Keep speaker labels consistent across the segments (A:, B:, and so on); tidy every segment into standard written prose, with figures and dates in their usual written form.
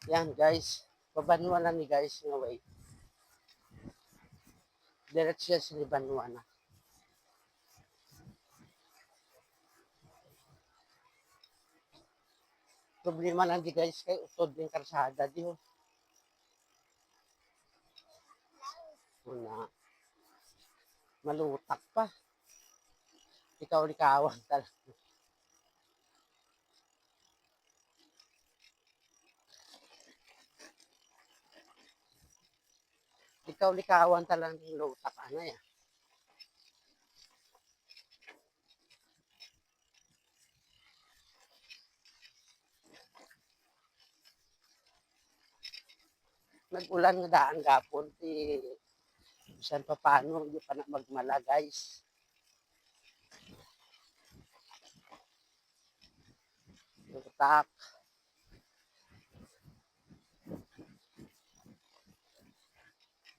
A: Yan guys, pabanwa na ni guys nga way. Diretso siya sinibanwa na. Problema lang di guys kay utod ng karsada di ho. Una, malutak pa. Ikaw likawan talaga. Ikaw likawan talaga ng lutak ano ya. Nag-ulan nga daan gapon ti bisan pa paano di pa na magmala guys. Lutak.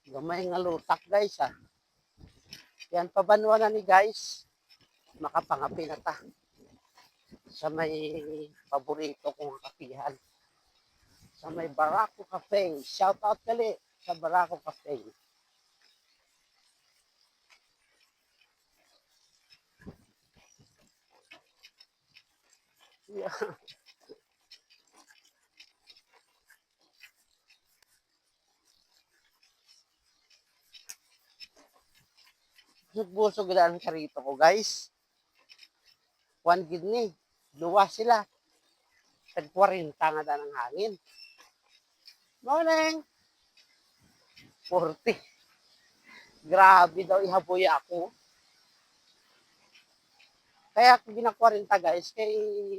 A: Gamay nga lutak guys ha. Yan pabanwa na ni guys. Makapangapi na ta. Sa may paborito kong kapihan. Sa may Barako Cafe. Shout out kali sa Barako Cafe. Yeah. Busog na ang karito ko guys. One gid ni. Duwa sila. Tag 40 nga da ng hangin. Morning! 40. Grabe daw ihaboy ako. Kaya ako gina-40 guys, kay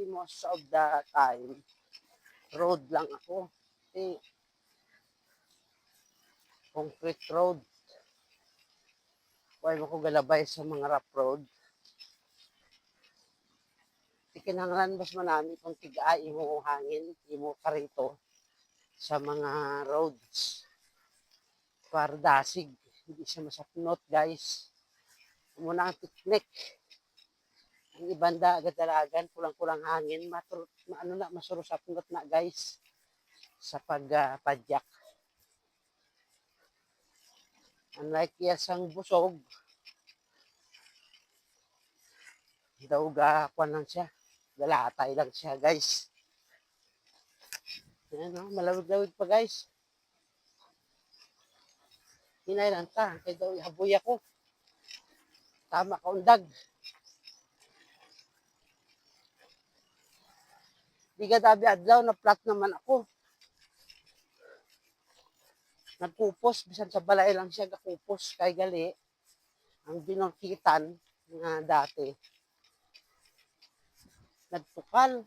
A: most of the time, road lang ako. Eh, concrete road. Huwag mo ko galabay sa mga rough road. Ikinanglan mas manami kung tiga imo hangin, imo karito sa mga roads. Para dasig, hindi siya masapnot guys. Muna ang piknik. Ang ibanda agad-dalagan, kulang-kulang hangin, masurusapnot na guys sa pagpadyak. Unlike yasang busog, daw gakuan lang siya. Galatay lang siya guys. Yan o, malawig-lawig pa guys. Hinay lang ta, kaya daw ihaboy ako. Tama ka undag. Di ka dabi adlaw, na flat naman ako. Nagkupos, bisan sa balay lang siya gakupos kay gali. Ang binungkitan nga dati. Nagtukal.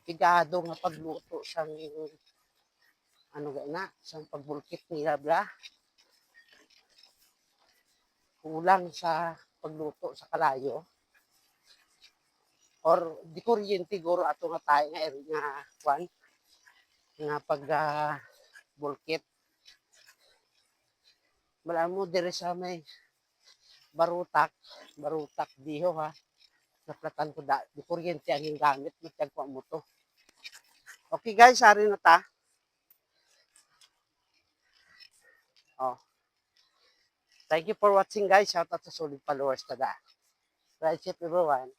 A: Pigado nga pagluto sang ano na, sang pagbulkit nila bla. Kulang sa pagluto sa kalayo. Or di kuryente siguro ato nga tayo nga kwan nga pag bulkit. Wala mo dire sa may barutak diho ha. Naplatan ko da, di kuryente ang gamit, matagwa mo to. Okay guys, ari na ta. Oh. Thank you for watching guys. Shout out sa solid followers tada. Right, everyone.